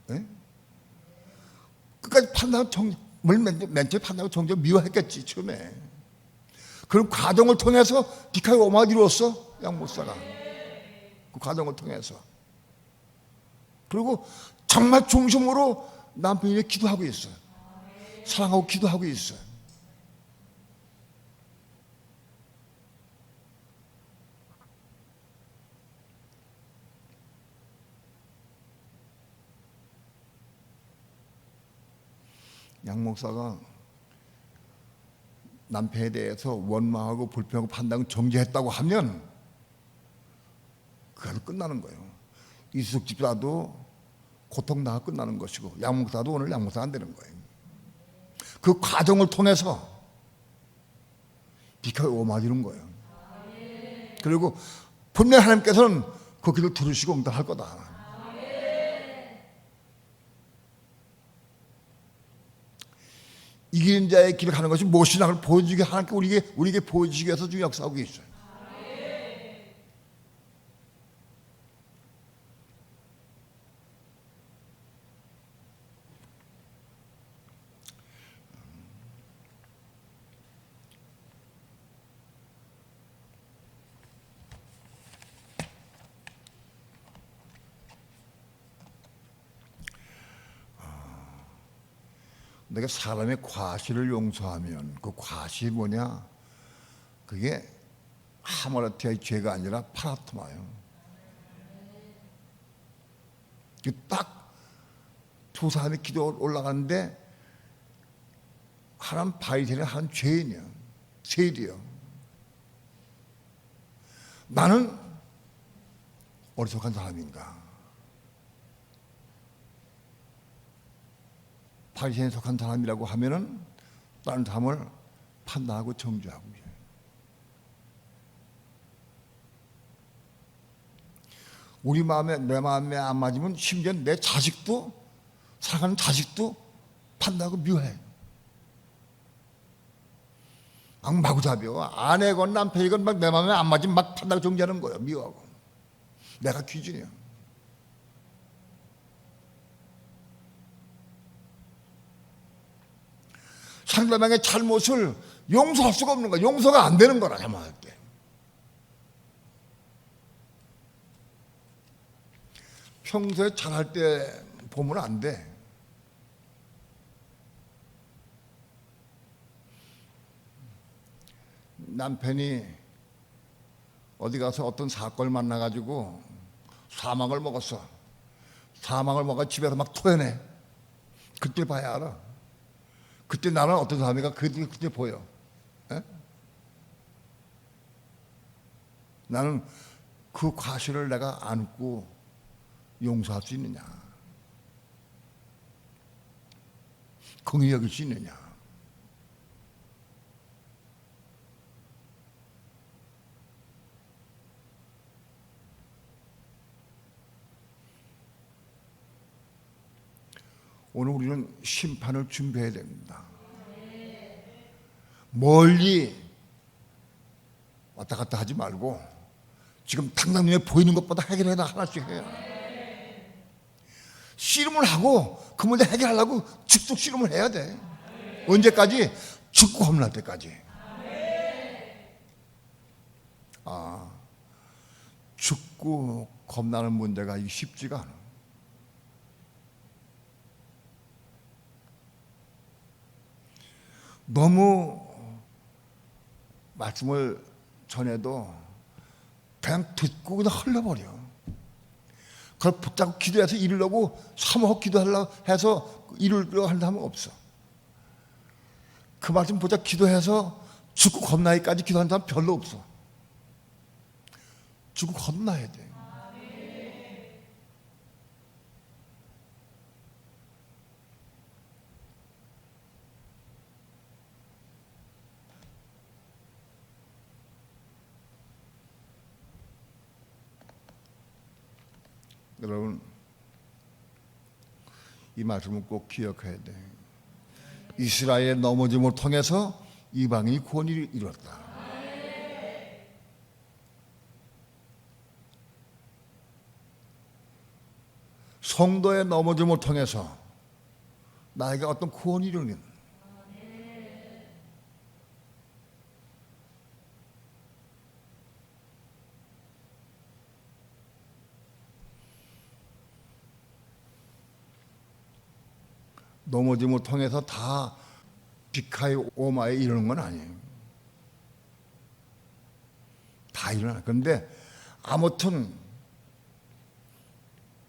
네? 끝까지 판단하고 맨 처음에 판단하고 정죄 미워했겠지 처음에. 그런 과정을 통해서 비카의 오마가 이루었어 양 목사가. 그 과정을 통해서. 그리고 정말 중심으로 남편이 기도하고 있어요. 사랑하고 기도하고 있어요. 양 목사가 남편에 대해서 원망하고 불평하고 판단하고 정죄했다고 하면 그래도 끝나는 거예요. 이숙 집사도 고통당하고 끝나는 것이고 양 목사도 오늘 양 목사가 안 되는 거예요. 그 과정을 통해서 비카에 오마지는 거예요. 그리고 분명 하나님께서는 그 기도를 들으시고 응답할 거다. 이기는 자의 길을 가는 것이 무엇이냐를 보여주기 하나님께 우리에게 보여주시기 위해서 지금 역사하고 계셔요. 내가 사람의 과실을 용서하면 그 과실이 뭐냐? 그게 하마르티아의 죄가 아니라 파라토마예요. 딱 두 사람이 기도 올라가는데 하나는 바리새인이 한 죄인이야. 세리야. 나는 어리석은 사람인가? 바리새인에 속한 사람이라고 하면은 다른 사람을 판단하고 정죄하고. 우리 마음에 내 마음에 안 맞으면 심지어 내 자식도 사랑하는 자식도 판단하고 미워해. 마구잡이요. 아내건 남편이건 막 내 마음에 안 맞으면 막 판단하고 정죄하는 거예요. 미워하고. 내가 기준이야. 상대방의 잘못을 용서할 수가 없는 거야. 용서가 안 되는 거라 잘못할 때. 평소에 잘할 때 보면 안 돼. 남편이 어디 가서 어떤 사건을 만나가지고 사망을 먹었어. 사망을 먹어 집에서 막 토해내. 그때 봐야 알아. 그때 나는 어떤 사람인가 그때 보여. 에? 나는 그 과실을 내가 안고 용서할 수 있느냐? 긍휼히 여길 수 있느냐? 오늘 우리는 심판을 준비해야 됩니다. 멀리 왔다 갔다 하지 말고 지금 당장 눈에 보이는 것보다 해결해라. 하나씩 해야. 씨름을 하고 그 문제 해결하려고 죽죽 씨름을 해야 돼. 언제까지? 죽고 겁날 때까지. 죽고 겁나는 문제가 쉽지가 않아. 너무 말씀을 전해도 그냥 듣고 그냥 흘려버려. 그걸 붙잡고 기도해서 이루려고 사모하고 기도하려고 해서 이루려고 하는 사람은 없어. 그 말씀 붙잡고 기도해서 죽고 겁나기까지 기도하는 사람 별로 없어. 죽고 겁나야 돼. 여러분, 이 말씀을 꼭 기억해야 돼. 이스라엘의 넘어짐을 통해서 이방인이 구원을 이뤘다. 성도의 넘어짐을 통해서 나에게 어떤 구원이 이루는. 넘어짐을 통해서 다 비카이 오마에 이르는 건 아니에요. 다 일어나. 그런데 아무튼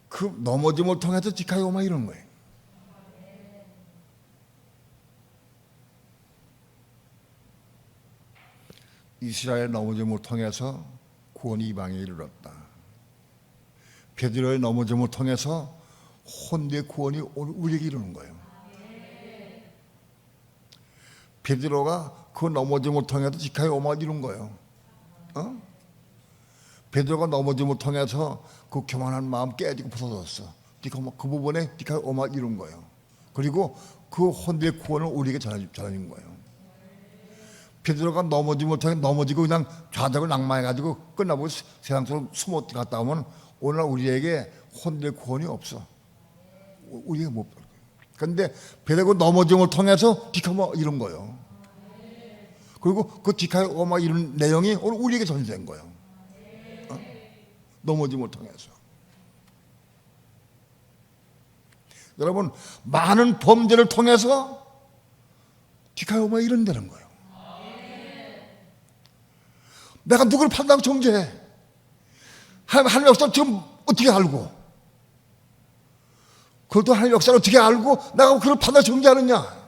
그 넘어짐을 통해서 비카이 오마에 이르는 거예요. 이스라엘 넘어짐을 통해서 구원이 이방에 이르렀다. 베드로의 넘어짐을 통해서 혼대의 구원이 우리에게 이르는 거예요. 베드로가 그 넘어짐을 통해서 지카의 오마를 이룬 거예요. 베드로가 넘어짐을 통해서 그 교만한 마음 깨지고 부서졌어. 그 부분에 지카의 오마를 이룬 거예요. 그리고 그 혼대의 구원을 우리에게 전해준 거예요. 베드로가 넘어짐을 통해 넘어지고 그냥 좌적을 낭만해가지고 끝나고 세상 속으로 숨어 갔다 오면 오늘날 우리에게 혼대의 구원이 없어. 우리가 못 볼 거예요. 그런데 베드로가 넘어짐을 통해서 디카오마 이룬 거예요. 그리고 그 디카오마 이룬 내용이 오늘 우리에게 전해된 거예요. 넘어짐을 통해서. 여러분, 많은 범죄를 통해서 디카오마 이룬다는 거예요. 내가 누구를 판단하고 정죄해? 하나님 없어 지금 어떻게 알고? 그것도 하나님의 역사를 어떻게 알고 내가 그걸 판단 정죄하느냐?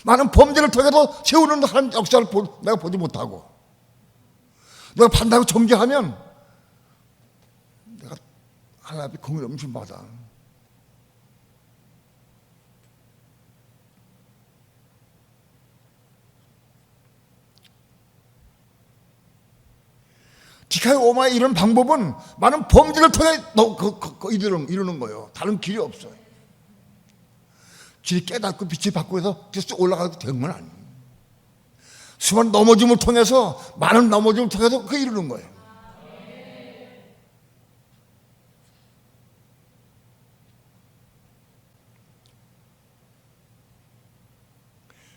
많은 범죄를 통해서 세우는 하나님 역사를 내가 보지 못하고 내가 판단하고 정죄하면 내가 하나님 앞에 공의 없는 받아. 디카이 오마의 이런 방법은 많은 범죄를 통해 이루는 거예요. 다른 길이 없어요. 길이 깨닫고 빛이 받고 해서 계속 올라가도 되는 건 아니에요. 수많은 넘어짐을 통해서 많은 넘어짐을 통해서 그 이루는 거예요.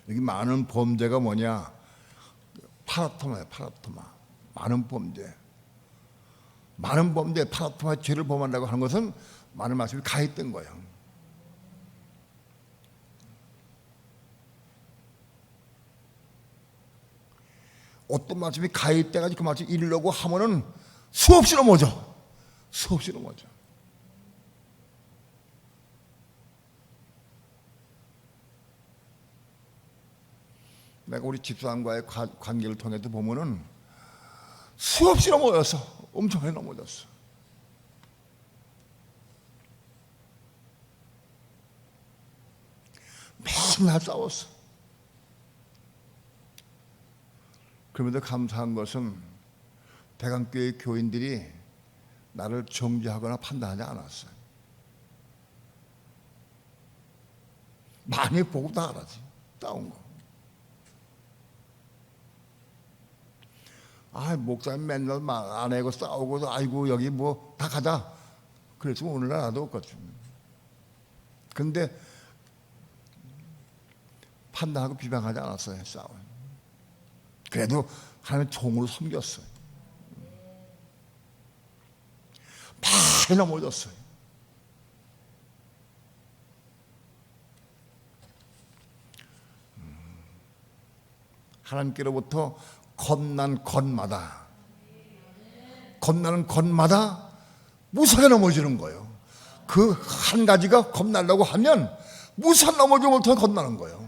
여기 많은 범죄가 뭐냐? 파라토마예요. 파라토마. 많은 범죄. 많은 범죄, 파라토마 죄를 범한다고 하는 것은 많은 말씀이 가입된 거예요. 어떤 말씀이 가입돼가지고 그 말씀 이루려고 하면은 수없이 넘어져. 수없이 넘어져. 내가 우리 집사람과의 관계를 통해서 보면은 수없이 넘어졌어. 엄청나게 넘어졌어. 맨날 싸웠어. 그럼에도 감사한 것은 대강교회 교인들이 나를 정죄하거나 판단하지 않았어요. 많이 보고 다 알았지. 싸운 거. 목사님 맨날 안 해고 싸우고, 아이고, 여기 뭐, 다 가자. 그랬으면 오늘날 나도 없거든. 근데, 판단하고 비방하지 않았어요, 싸움. 그래도 하나님 종으로 섬겼어요. 많이 넘어졌어요. 하나님께로부터 겁난 것마다 겁나는 것마다 무서게 넘어지는 거예요. 그 한 가지가 겁나려고 하면 무서운 넘어짐을 통해 겁나는 거예요.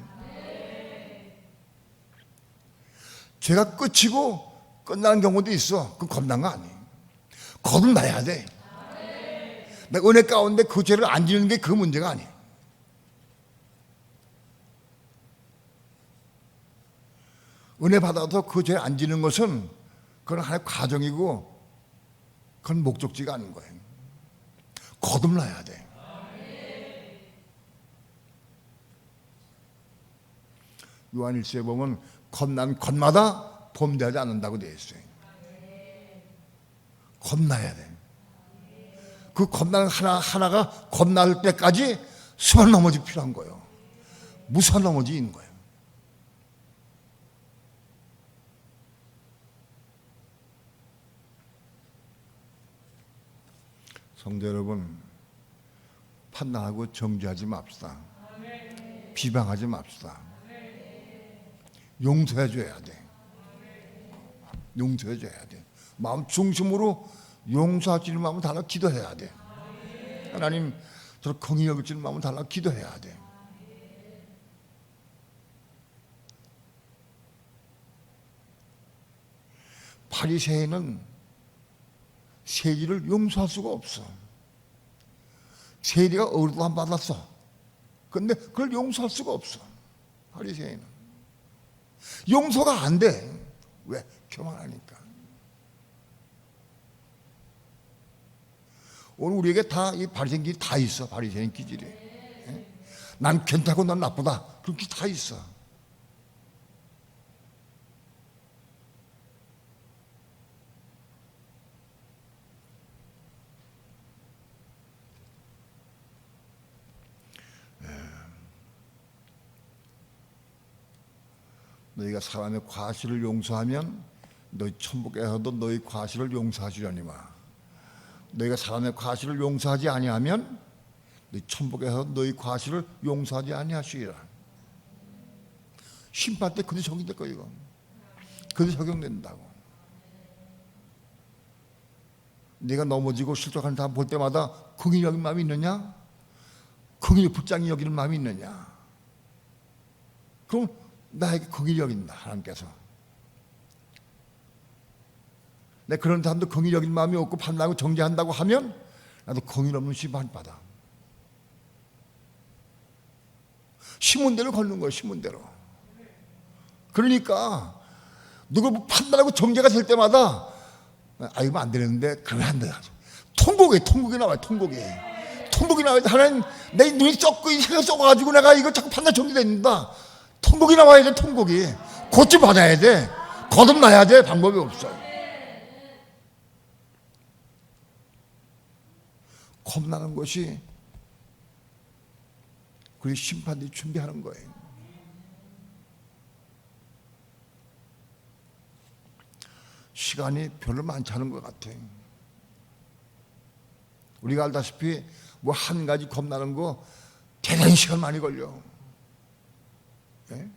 죄가 끝이고 끝나는 경우도 있어. 그건 겁난 거 아니에요. 거듭나야 돼. 내가 은혜 가운데 그 죄를 안 지는 게 그 문제가 아니에요. 은혜 받아서 그 죄 안 지는 것은 그건 하나의 과정이고 그건 목적지가 아닌 거예요. 거듭나야 돼. 요한일서에 보면 겁난 것마다 범죄하지 않는다고 되어 있어요. 겁나야 돼. 그 겁나는 하나가 겁날 때까지 수많은 넘어지 필요한 거예요. 무수한 넘어지 있는 거예요. 성도 여러분, 판단하고 정죄하지 맙시다. 비방하지 맙시다. 용서해 줘야 돼. 용서해 줘야 돼. 마음 중심으로 용서할 줄 마음을 달라 기도해야 돼. 하나님, 저를 긍휼히 여길 줄 마음을 달라 기도해야 돼. 바리새인은 세리를 용서할 수가 없어. 세리가 의로도 안 받았어. 근데 그걸 용서할 수가 없어. 바리새인은 용서가 안 돼. 왜? 교만하니까. 오늘 우리에게 다 이 바리새인 기질이 다 있어. 바리새인 기질이. 난 괜찮고 난 나쁘다. 그런 게 다 있어. 너희가 사람의 과실을 용서하면 너희 천국에서도 너희 과실을 용서하시려니와 너희가 사람의 과실을 용서하지 아니하면 너희 천국에서 너희 과실을 용서하지 아니하시리라. 심판 때 그대 적용될 거예요. 이거 그대 적용된다고. 네가 넘어지고 실족하는 사람 볼 때마다 긍휼히 여기는 마음이 있느냐? 긍휼히 불쌍히 여기는 마음이 있느냐? 그럼 나에게 긍휼히 여긴다 하나님께서. 내 그런 사람도 긍휼히 여기는 마음이 없고 판단하고 정죄한다고 하면 나도 긍휼 없는 심판 받아. 심은 대로 걷는 거예요. 심은 대로. 그러니까 누구 판단하고 정죄가 될 때마다 이거 안 되는데 그러면 안 돼. 통곡이 나와요. 통곡이 나와야 돼. 하나님 내 눈이 썩고 혀가 썩어가지고 내가 이거 자꾸 판단 정죄된다. 통곡이 나와야 돼. 통곡이 고침 받아야 돼. 거듭나야 돼. 방법이 없어요. 겁나는 것이 그리 심판들이 준비하는 거예요. 시간이 별로 많지 않은 것 같아요. 우리가 알다시피 뭐 한 가지 겁나는 거 대단히 시간 많이 걸려. 예?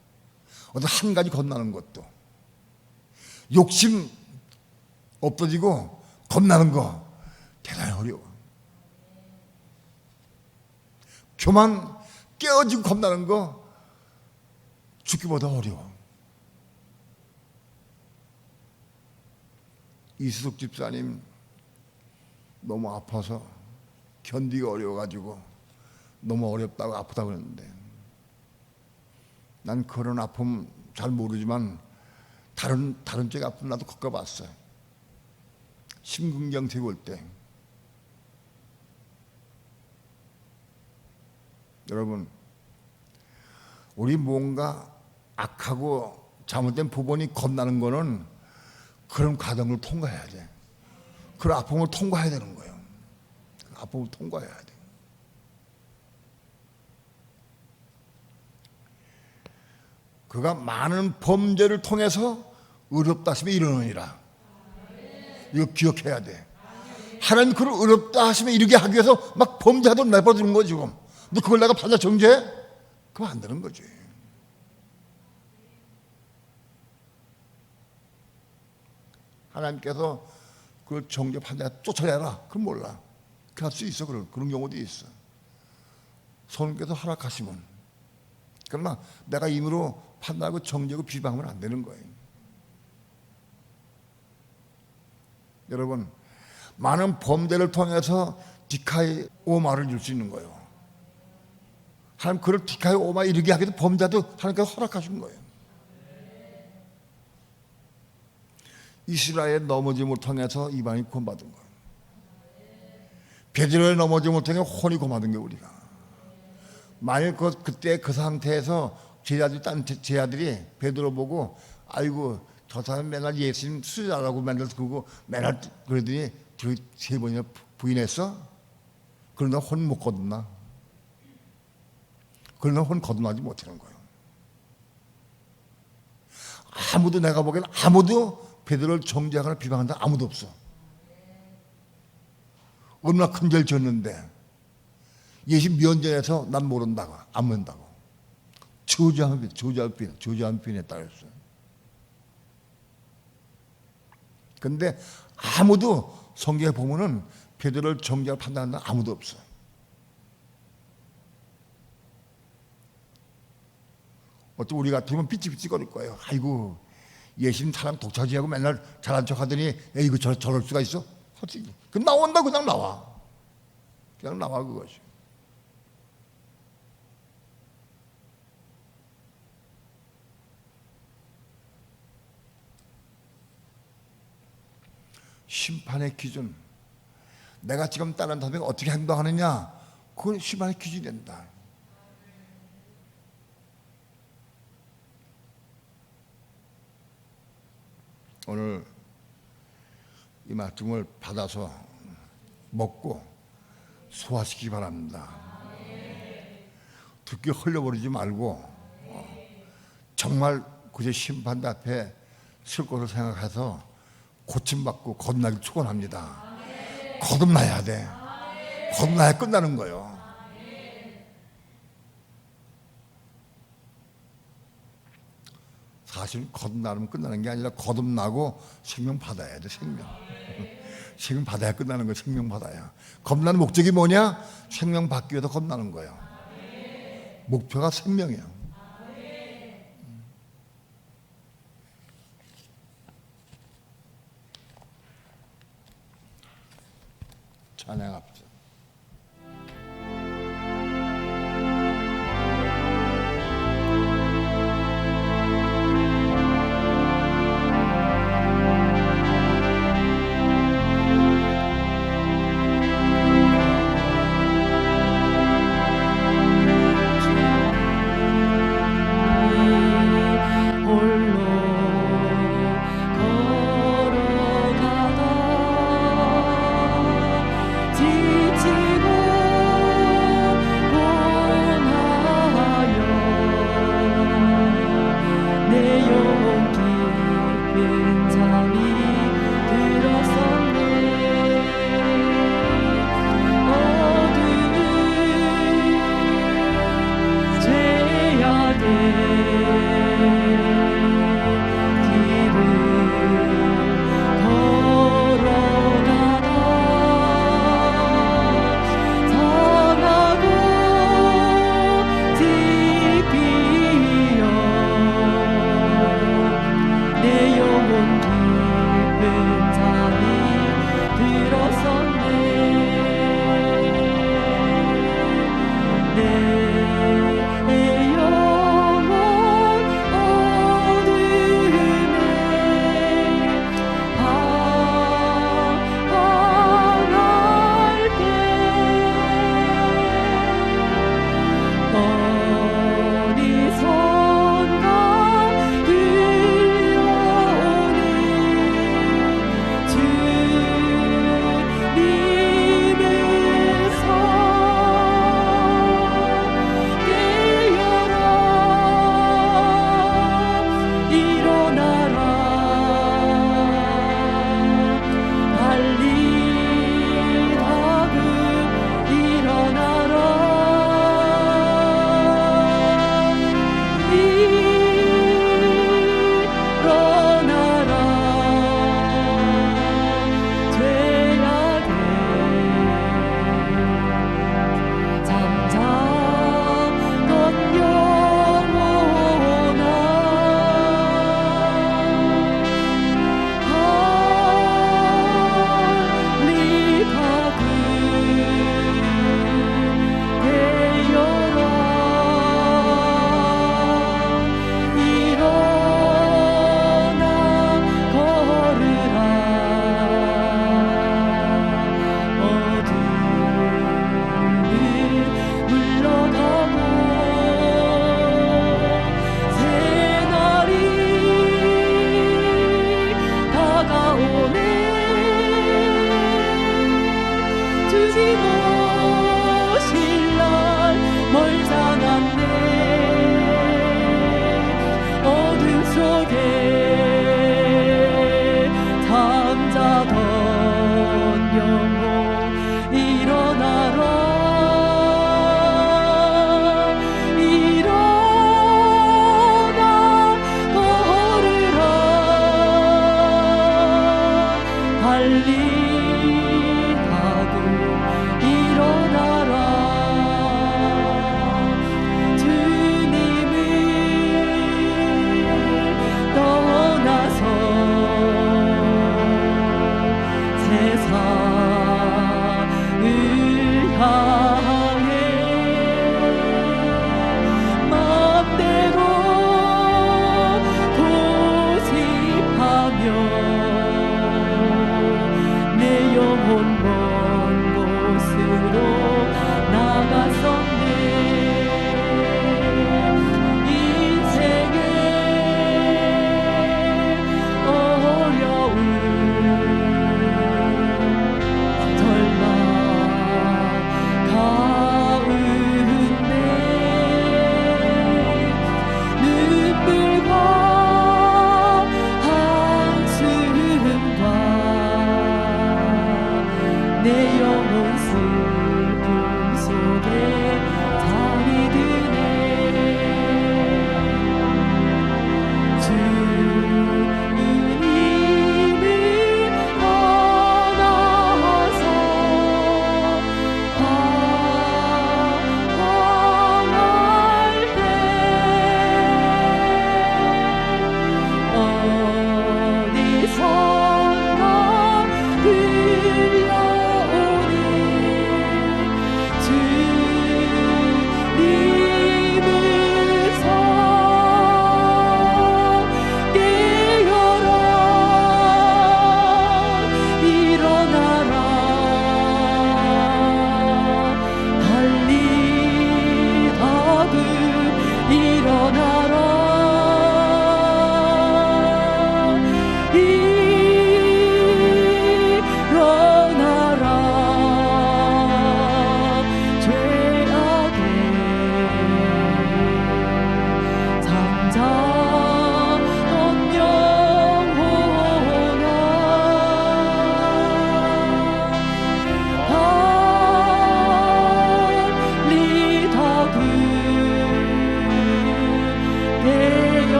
어떤 한 가지 겁나는 것도 욕심 없어지고 겁나는 거 대단히 어려워. 교만 깨어지고 겁나는 거 죽기보다 어려워. 이수석 집사님 너무 아파서 견디기 어려워가지고 너무 어렵다고 아프다고 그랬는데 난 그런 아픔 잘 모르지만 다른 쪽의 아픔 나도 겪어봤어요. 심근경색 올 때. 여러분, 우리 뭔가 악하고 잘못된 부분이 겁나는 거는 그런 과정을 통과해야 돼. 그런 아픔을 통과해야 되는 거예요. 아픔을 통과해야 돼. 그가 많은 범죄를 통해서 의롭다 하심에 이르느니라. 이거 기억해야 돼. 하나님 그를 의롭다 하심에 이르게 하기 위해서 막 범죄하도록 내버려두는 거지 지금. 근데 그걸 내가 판단 정죄해? 그럼 안 되는 거지. 하나님께서 그 정죄 판단 쫓아내라. 그럼 몰라. 할 수 있어. 그런 경우도 있어. 성령께서 허락하시면. 그러나 내가 임으로 판단하고 정죄하고 비방하면 안 되는 거예요. 여러분, 많은 범죄를 통해서 디카이 오마를 줄 수 있는 거예요. 하나님 그를 디카이 오마 이르게 하기도 범죄도 하나님께서 허락하신 거예요. 이스라엘 넘어짐을 통해서 이방이 구원받은 거예요. 베드로의 넘어짐을 통해 혼이 구원받은 게 우리가. 만일 그때 그 상태에서 제자들이 베드로 보고 아이고 저 사람 맨날 예수님 수지하라고 맨날 그러고 맨날 그러더니 세 번이나 부인했어? 그러나 혼 못 거듭나? 그러나 혼 거듭나지 못하는 거예요. 아무도 내가 보기에는 아무도 베드로를 정죄하거나 비방한다 아무도 없어. 얼마나 큰 죄를 졌는데 예수 면전에서 난 모른다고 안 모른다고 저주한 비냈다 그랬어요. 그런데 아무도 성경에 보면은 베드로를 정죄하고 판단한다 아무도 없어. 어떤 우리 같으면 삐찍삐찍거릴 거예요. 아이고 예수님 사람 독차지하고 맨날 잘한 척하더니 이거 저럴 수가 있어? 그 나온다 그냥 나와. 그냥 나와 그것이. 심판의 기준. 내가 지금 다른 사람이 어떻게 행동하느냐 그건 심판의 기준이 된다. 오늘 이 말씀을 받아서 먹고 소화시키기 바랍니다. 듣기 흘려버리지 말고 정말 그저 심판대 앞에 설 것을 생각해서 고침받고 거듭나길 축원합니다. 거듭나야 돼. 거듭나야 끝나는 거예요. 사실 거듭나면 끝나는 게 아니라 거듭나고 생명 받아야 돼. 생명. 생명 받아야 끝나는 거야. 생명 받아야. 겁나는 목적이 뭐냐? 생명 받기 위해서 겁나는 거야. 목표가 생명이야. 찬양합시다. 홀로 걸어가다 지치고 고나하여 내 영혼 깊은 잠이 들었었네. 어두운 죄악의 길을 걸어가다 상하고 딥히어 내 영혼 깊은 잠이 들었었네. 내 영혼 어둠에 방황할 때 어디선가 들려오는 주님의 성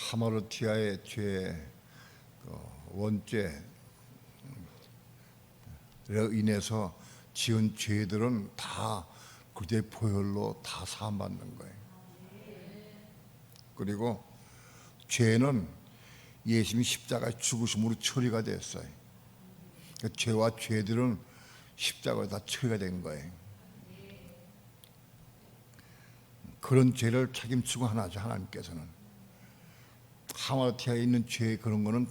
하마르티아의 죄, 원죄로 인해서 지은 죄들은 다 그때 보혈로 다 사함받는 거예요. 그리고 죄는 예수님이 십자가에 죽으심으로 처리가 됐어요. 그러니까 죄와 죄들은 십자가에 다 처리가 된 거예요. 그런 죄를 책임지고 하나죠, 하나님께서는. 하마르티아에 있는 죄 그런 거는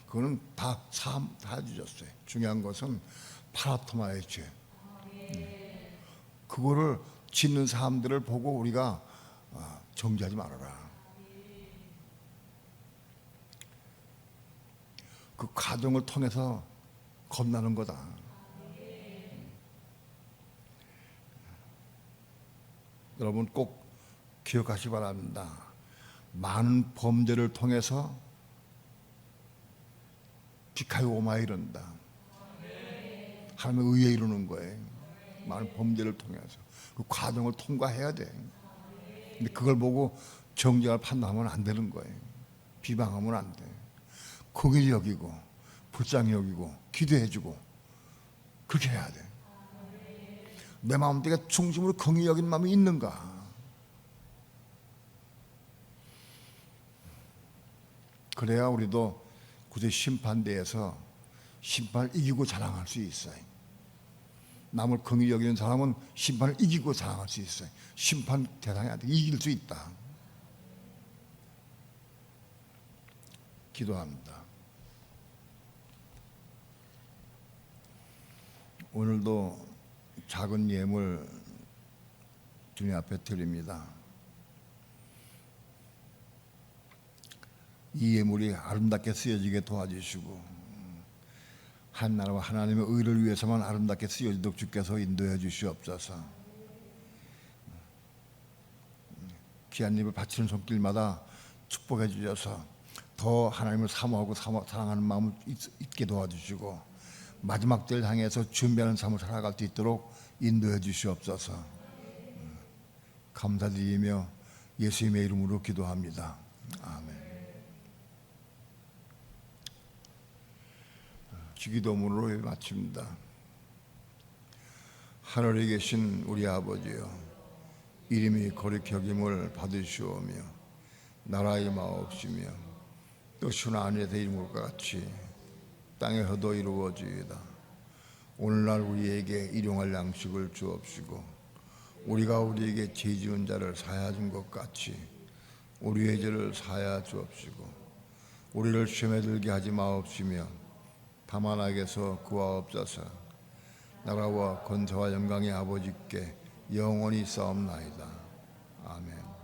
그거는 다 사함 다 주셨어요. 중요한 것은 파라토마의 죄. 그거를 짓는 사람들을 보고 우리가 정죄하지 말아라. 그 과정을 통해서 겁나는 거다. 여러분 꼭 기억하시 바랍니다. 많은 범죄를 통해서 비카이 오마에 이른다. 하나님의 의에 이루는 거예요. 많은 범죄를 통해서 그 과정을 통과해야 돼. 근데 그걸 보고 정죄할 판단하면 안 되는 거예요. 비방하면 안 돼. 긍휼히 여기고 불쌍히 여기고 기도해주고 그렇게 해야 돼. 내 마음속에 중심으로 긍휼히 여긴 마음이 있는가? 그래야 우리도 굳이 심판대에서 심판을 이기고 자랑할 수 있어요. 남을 긍휼히 여기는 사람은 심판을 이기고 자랑할 수 있어요. 심판 대상이 안 돼. 이길 수 있다. 기도합니다. 오늘도 작은 예물 주님 앞에 드립니다. 이 예물이 아름답게 쓰여지게 도와주시고 한나라와 하나님의 의를 위해서만 아름답게 쓰여지도록 주께서 인도해 주시옵소서. 귀한 입을 바치는 손길마다 축복해 주셔서 더 하나님을 사모하고 사랑하는 마음을 있게 도와주시고 마지막 때를 향해서 준비하는 삶을 살아갈 수 있도록 인도해 주시옵소서. 감사드리며 예수님의 이름으로 기도합니다. 아멘. 주기도문으로 마칩니다. 하늘에 계신 우리 아버지여, 이름이 거룩히 여김을 받으시오며 나라의 마옵시며 뜻이 하늘에서 이루는 것 같이 땅에서도 이루어지이다. 오늘날 우리에게 일용할 양식을 주옵시고 우리가 우리에게 죄 지은 자를 사하여 준 것 같이 우리의 죄를 사하여 주옵시고 우리를 시험에 들게 하지 마옵시며 다만 악에서 구하옵소서. 나라와 권세와 영광의 아버지께 영원히 싸움나이다. 아멘.